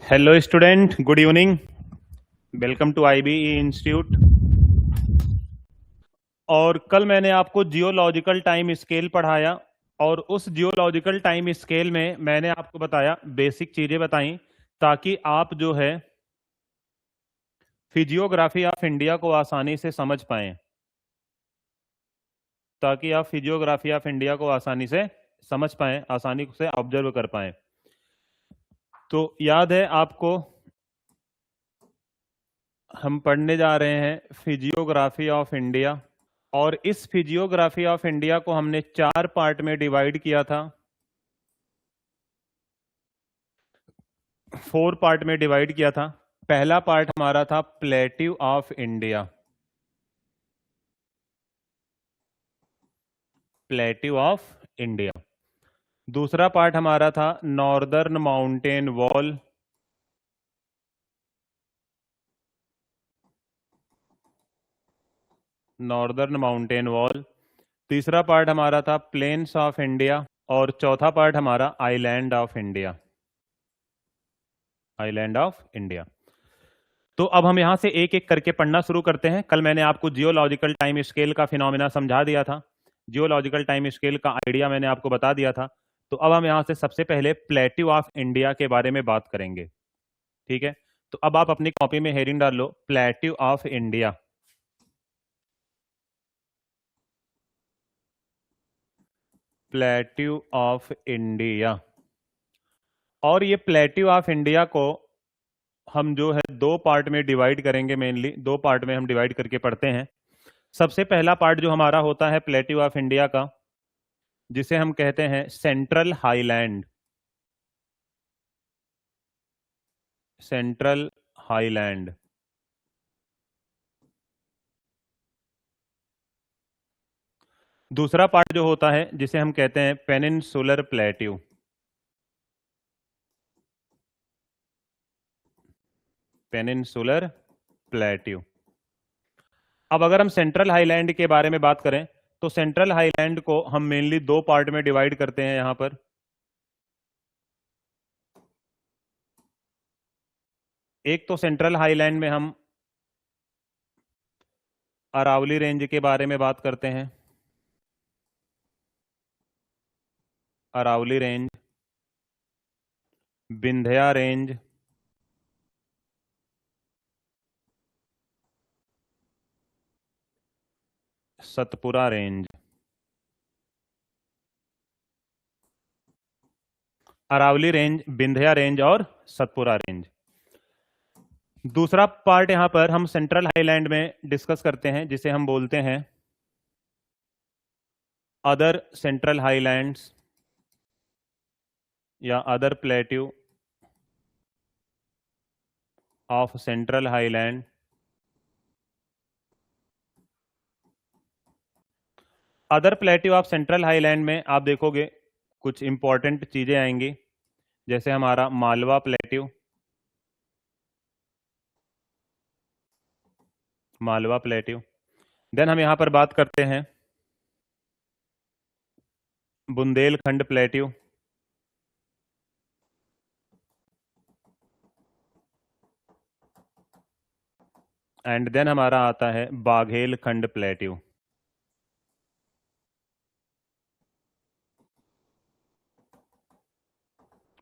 Hello student, good evening. Welcome to IBE institute. और कल मैंने आपको जियोलॉजिकल टाइम स्केल पढ़ाया और उस जियोलॉजिकल टाइम स्केल में मैंने आपको बताया, बेसिक चीजें बताई ताकि आप जो है फिजियोग्राफी ऑफ इंडिया को आसानी से समझ पाएं, ताकि आप फिजियोग्राफी ऑफ इंडिया को आसानी से समझ पाएं, आसानी से ऑब्जर्व कर पाएं। तो याद है आपको, हम पढ़ने जा रहे हैं फिजियोग्राफी ऑफ इंडिया। और इस फिजियोग्राफी ऑफ इंडिया को हमने 4 पार्ट में डिवाइड किया था, 4 पार्ट में डिवाइड किया था। पहला पार्ट हमारा था plateau of India, plateau of India. दूसरा पार्ट हमारा था northern mountain wall, northern mountain wall. तीसरा पार्ट हमारा था प्लेन्स ऑफ इंडिया और चौथा पार्ट हमारा island of India, island of India. तो अब हम यहां से एक एक करके पढ़ना शुरू करते हैं। कल मैंने आपको जियोलॉजिकल टाइम स्केल का फिनोमेना समझा दिया था, जियोलॉजिकल टाइम स्केल का आइडिया मैंने आपको बता दिया था। तो अब हम यहां से सबसे पहले प्लेट्यू ऑफ इंडिया के बारे में बात करेंगे। ठीक है, तो अब आप अपनी कॉपी में हेडिंग डाल लो, plateau of India. Plateau of India. और ये प्लेट्यू ऑफ इंडिया को हम जो है 2 पार्ट में डिवाइड करेंगे, मेनली 2 पार्ट में हम डिवाइड करके पढ़ते हैं। सबसे पहला पार्ट जो हमारा होता है प्लेट्यू ऑफ इंडिया का, जिसे हम कहते हैं सेंट्रल हाईलैंड, सेंट्रल हाईलैंड। दूसरा पार्ट जो होता है जिसे हम कहते हैं पेनिनसुलर प्लेट्यू, पेनिनसुलर प्लेट्यू। अब अगर हम सेंट्रल हाईलैंड के बारे में बात करें तो सेंट्रल हाईलैंड को हम मेनली 2 पार्ट में डिवाइड करते हैं। यहां पर एक तो सेंट्रल हाईलैंड में हम अरावली रेंज के बारे में बात करते हैं, Aravalli range, Vindhya range, Satpura range. Aravalli range, Vindhya range और सतपुरा रेंज। दूसरा पार्ट यहां पर हम सेंट्रल हाईलैंड में डिस्कस करते हैं, जिसे हम बोलते हैं अदर सेंट्रल हाईलैंड्स या other plateau of central highland. Other plateau of central highland में आप देखोगे कुछ इंपॉर्टेंट चीजें आएंगी, जैसे हमारा Malwa plateau, Malwa plateau. Then हम यहां पर बात करते हैं बुंदेलखंड प्लेट्यू, एंड देन हमारा आता है बाघेलखंड प्लेट्यू।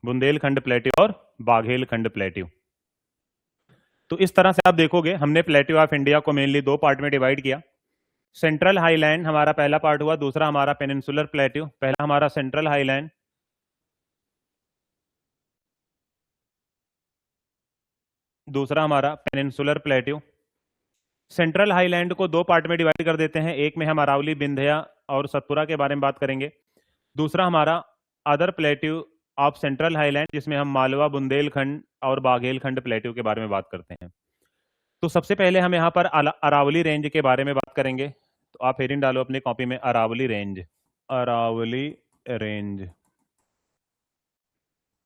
बुंदेलखंड प्लेट्यू और बाघेलखंड प्लेट्यू। तो इस तरह से आप देखोगे हमने प्लेट्यू ऑफ इंडिया को मेनली 2 पार्ट में डिवाइड किया। सेंट्रल हाईलैंड हमारा पहला पार्ट हुआ, दूसरा हमारा पेनिनसुलर प्लेट्यू। पहला हमारा सेंट्रल हाईलैंड, दूसरा हमारा पेनिनसुलर प्लेट्यू। सेंट्रल हाईलैंड को 2 पार्ट में डिवाइड कर देते हैं, एक में हम अरावली, विंध्या और सतपुरा के बारे में बात करेंगे। दूसरा हमारा other plateau of central highland, जिसमें हम मालवा, बुंदेलखंड और बाघेलखंड प्लेट्यू के बारे में बात करते हैं। तो सबसे पहले हम यहाँ पर अरावली रेंज के बारे में बात करेंगे। तो आप हेडिंग डालो अपनी कॉपी में, अरावली रेंज, अरावली रेंज।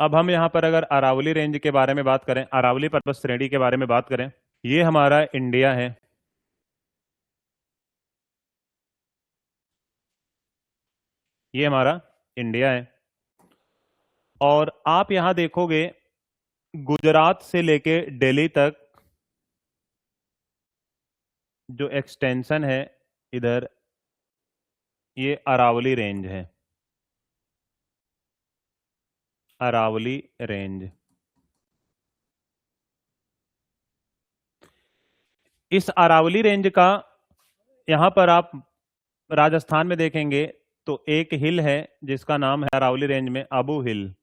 अब हम यहाँ पर अगर अरावली रेंज के बारे में बात करें, अरावली पर्वत श्रेणी के बारे में बात करें, ये हमारा इंडिया है। ये हमारा इंडिया है। और आप यहां देखोगे गुजरात से लेके दिल्ली तक जो एक्सटेंशन है इधर, ये अरावली रेंज है, अरावली रेंज। इस अरावली रेंज का यहां पर आप राजस्थान में देखेंगे तो एक हिल है जिसका नाम है अरावली रेंज में अबू हिल।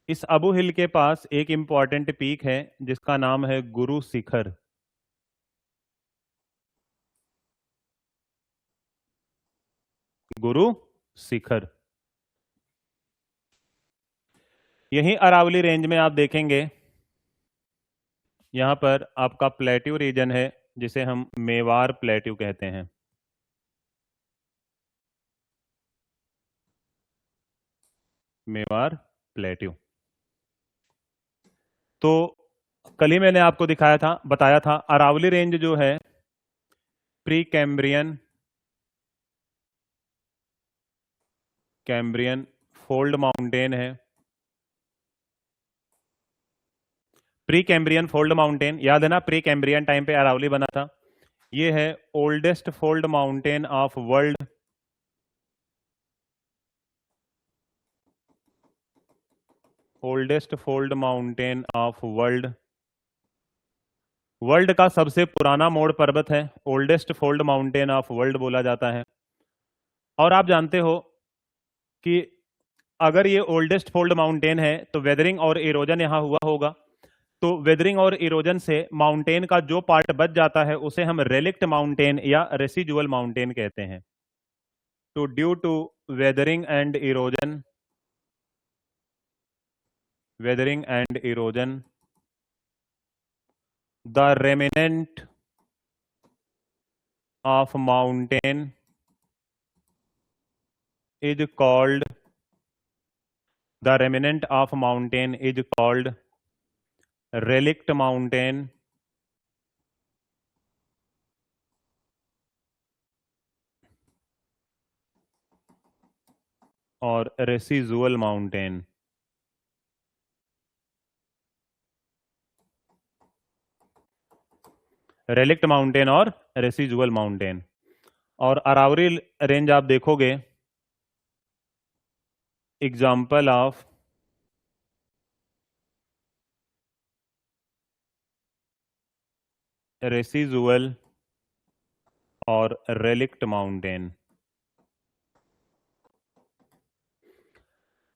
इस अबू हिल के पास एक इंपॉर्टेंट पीक है जिसका नाम है गुरु शिखर। गुरु शिखर। यहीं अरावली रेंज में आप देखेंगे, यहां पर आपका प्लेट्यू रीजन है जिसे हम मेवार प्लेट्यू कहते हैं। मेवार प्लेट्यू। तो कल ही मैंने आपको दिखाया था, बताया था, अरावली रेंज जो है pre Cambrian, Cambrian fold mountain है। प्री कैम्ब्रियन फोल्ड माउंटेन, याद है ना, प्री कैम्ब्रियन टाइम पे अरावली बना था। ये है oldest fold mountain of world. Oldest fold mountain of world. World का सबसे पुराना मोड़ पर्वत है, oldest fold mountain of world बोला जाता है। और आप जानते हो कि अगर ये ओल्डेस्ट फोल्ड माउंटेन है तो वेदरिंग और इरोजन यहां हुआ होगा। तो वेदरिंग और इरोजन से माउंटेन का जो पार्ट बच जाता है उसे हम रेलिक्ट माउंटेन या रेसिजुअल माउंटेन कहते हैं। तो due to weathering and erosion, weathering and erosion, the remnant of mountain is called, the remnant of mountain is called relict mountain और residual mountain। रेलिक्ट माउंटेन और रेसिजुअल माउंटेन। और अरावली रेंज आप देखोगे, एग्जाम्पल ऑफ रेसिजुअल और रेलिक्ट माउंटेन।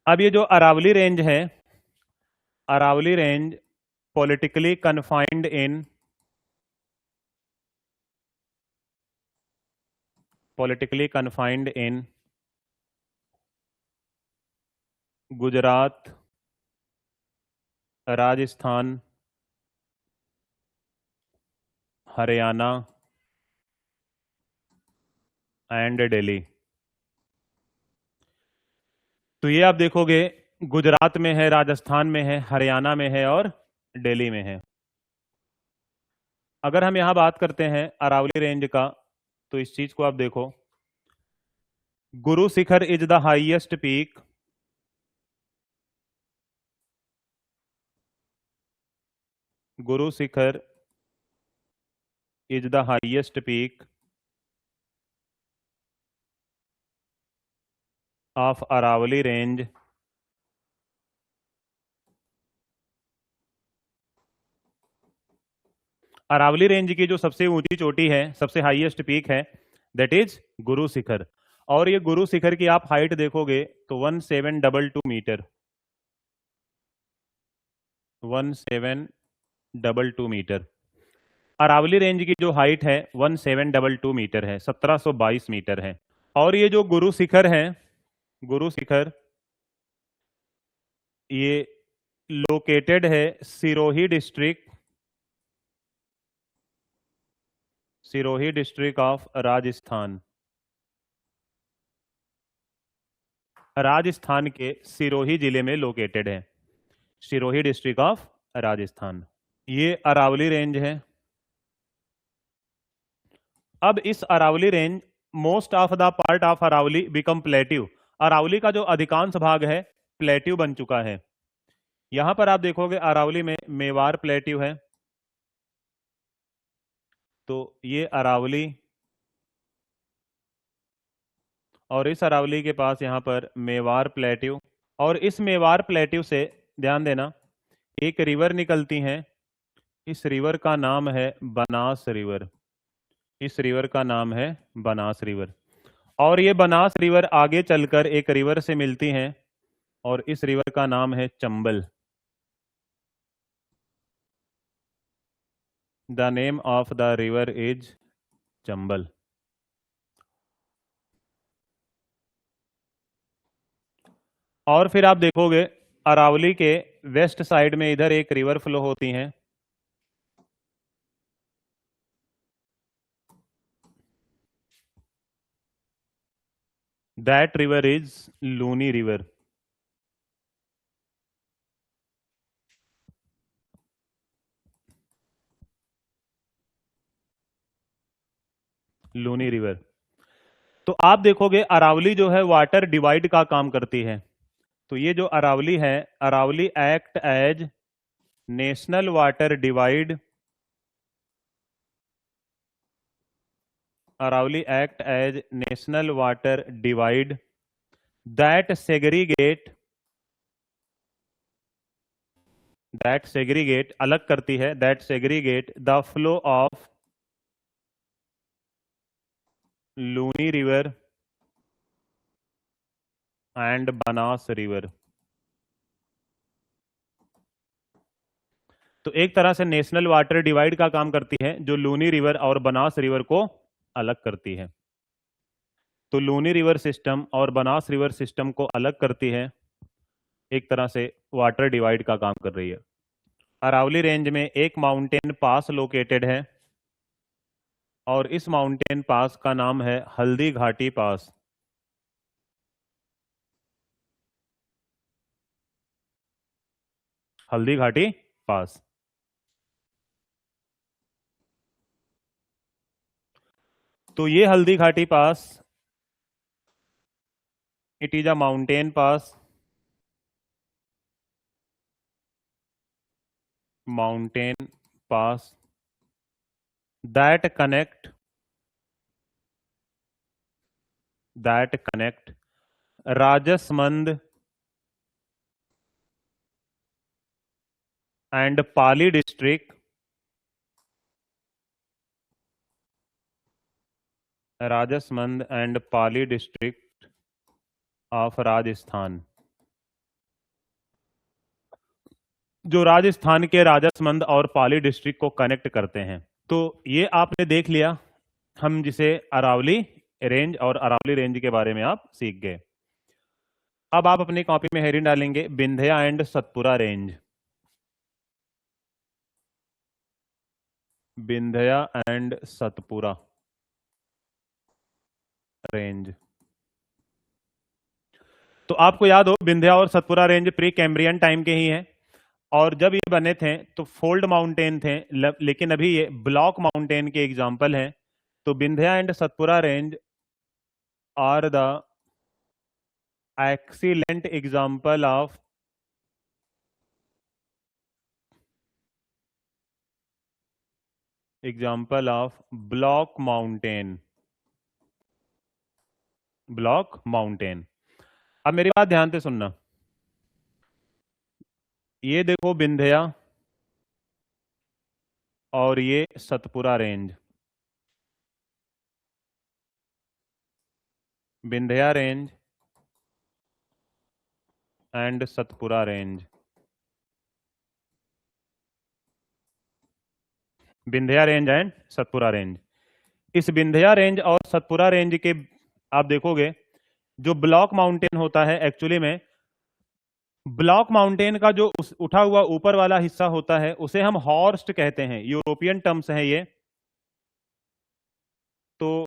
अब ये जो अरावली रेंज है, Aravalli range politically confined in, politically confined in Gujarat, Rajasthan, Haryana and Delhi. तो ये आप देखोगे गुजरात में है, राजस्थान में है, हरियाणा में है और दिल्ली में है। अगर हम यहां बात करते हैं अरावली रेंज का, तो इस चीज को आप देखो, Guru Shikhar is the highest peak, Guru Shikhar is the highest peak of Aravalli range Aravalli range की जो सबसे ऊंची चोटी है, सबसे हाईएस्ट पीक है, दैट इज गुरु शिखर। और ये गुरु शिखर की आप हाइट देखोगे तो 1722 मीटर, 1722 मीटर। अरावली रेंज की जो हाइट है 1722 मीटर है, 1722 मीटर है। और ये जो गुरु शिखर है, गुरु शिखर, ये लोकेटेड है Sirohi district, Sirohi district of Rajasthan, Rajasthan के सिरोही जिले में लोकेटेड है, सिरोही डिस्ट्रिक्ट ऑफ राजस्थान। ये अरावली रेंज है। अब इस Aravalli range, most of the part of Aravalli become plateau, Aravalli का जो अधिकांश भाग है प्लेट्यू बन चुका है। यहां पर आप देखोगे अरावली में मेवार प्लेट्यू है, तो ये अरावली, और इस अरावली के पास यहां पर मेवार प्लेट्यू, और इस मेवार प्लेट्यू से ध्यान देना एक रिवर निकलती है, इस रिवर का नाम है बनास रिवर, इस रिवर का नाम है बनास रिवर, और ये बनास रिवर आगे चलकर एक रिवर से मिलती हैं और इस रिवर का नाम है Chambal. The name of the river is Chambal. और फिर आप देखोगे अरावली के वेस्ट साइड में इधर एक रिवर फ्लो होती है, that river is Luni river. Luni river. तो आप देखोगे अरावली जो है वाटर डिवाइड का काम करती है, तो ये जो अरावली है, Aravalli act as national water divide, Aravalli act as national water divide that segregate, that segregate अलग करती है, that segregate the flow of Luni river and Banas river. तो एक तरह से नेशनल वाटर डिवाइड का काम करती है, जो लूनी रिवर और बनास रिवर को अलग करती है। तो लूनी रिवर सिस्टम और बनास रिवर सिस्टम को अलग करती है, एक तरह से वाटर डिवाइड का काम कर रही है। अरावली रेंज में एक माउंटेन पास लोकेटेड है और इस माउंटेन पास का नाम है हल्दी घाटी पास। हल्दी घाटी पास। तो ये Haldi Ghati pass, it is a mountain pass, mountain pass that connect, that connect Rajsamand and Pali district, Rajsamand and Pali district of Rajasthan, जो राजस्थान के राजसमंद और पाली डिस्ट्रिक्ट को कनेक्ट करते हैं। तो ये आपने देख लिया, हम जिसे अरावली रेंज और अरावली रेंज के बारे में आप सीख गए। अब आप अपनी कॉपी में हेडिंग डालेंगे Vindhya and Satpura range, Vindhya and Satpura range. तो आपको याद हो विंध्या और Satpura range pre Cambrian time के ही हैं, और जब ये बने थे तो फोल्ड माउंटेन थे, लेकिन अभी ये ब्लॉक माउंटेन के एग्जाम्पल हैं। तो Vindhya and Satpura range are the excellent example of block mountain, block mountain. अब मेरी बात ध्यान से सुनना, ये देखो विंध्या और ये Satpura range, Vindhya range and Satpura range, Vindhya range and Satpura range. इस विंध्या रेंज और सतपुरा रेंज के आप देखोगे जो ब्लॉक माउंटेन होता है, एक्चुअली में ब्लॉक माउंटेन का जो उठा हुआ ऊपर वाला हिस्सा होता है उसे हम हॉर्स्ट कहते हैं, यूरोपियन टर्म्स है ये। तो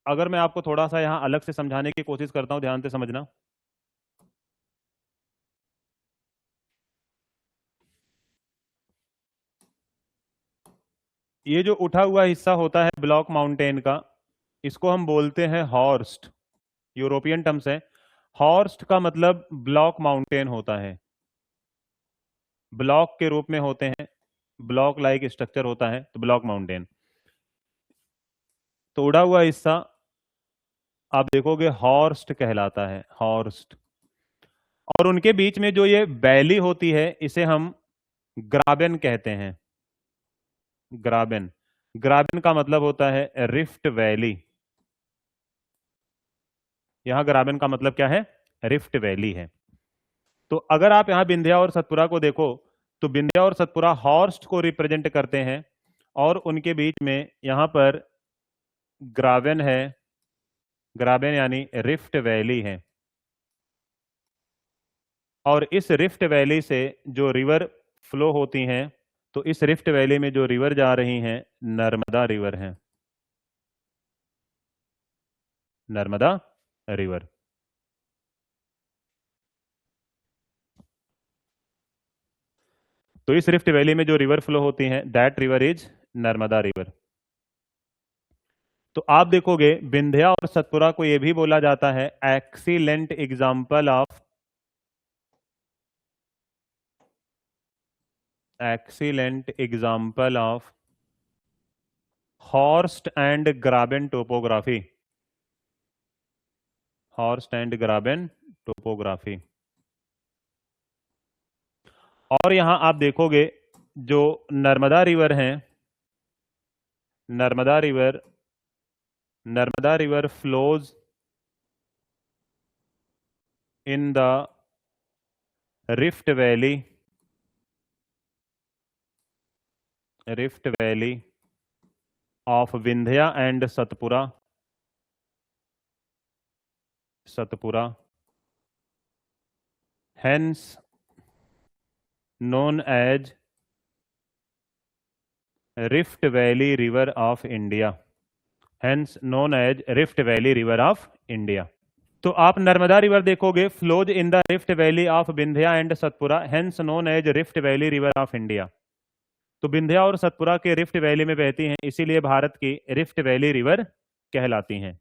अगर मैं आपको थोड़ा सा यहां अलग से समझाने की कोशिश करता हूं, ध्यान से समझना। ये जो उठा हुआ हिस्सा होता है ब्लॉक माउंटेन का, इसको हम बोलते हैं हॉर्स्ट, यूरोपियन टर्म्स है। हॉर्स्ट का मतलब ब्लॉक माउंटेन होता है। ब्लॉक के रूप में होते हैं, ब्लॉक लाइक स्ट्रक्चर होता है, तो ब्लॉक माउंटेन। तो उड़ा हुआ हिस्सा आप देखोगे हॉर्स्ट कहलाता है, हॉर्स्ट। और उनके बीच में जो ये वैली होती है इसे हम ग्राबेन कहते हैं, ग्राबेन। ग्राबेन का मतलब होता है रिफ्ट वैली। यहां ग्राबेन का मतलब क्या है? रिफ्ट वैली है। तो अगर आप यहां विंध्या और सतपुरा को देखो तो विंध्या और सतपुरा हॉर्स्ट को रिप्रेजेंट करते हैं और उनके बीच में यहां पर ग्राबेन है, ग्राबेन यानी रिफ्ट वैली है। और इस रिफ्ट वैली से जो रिवर फ्लो होती हैं, तो इस रिफ्ट वैली में जो रिवर जा रही हैं नर्मदा रिवर है, नर्मदा रिवर। तो इस रिफ्ट वैली में जो रिवर फ्लो होती हैं that river is Narmada river. तो आप देखोगे विंध्या और सतपुरा को यह भी बोला जाता है excellent example of, excellent example of horst and graben topography, horst and graben topography। और यहां आप देखोगे जो नर्मदा रिवर है, Narmada river, Narmada river flows in the rift valley, rift valley of Vindhya and Satpura, Satpura, hence known as Rift Valley River of India, hence known as Rift Valley River of India। तो आप Narmada river देखोगे flows in the rift valley of Vindhya and Satpura, hence known as rift valley river of India. तो विंध्या और सतपुरा के rift valley में बहती हैं, इसीलिए भारत की रिफ्ट वैली रिवर कहलाती हैं।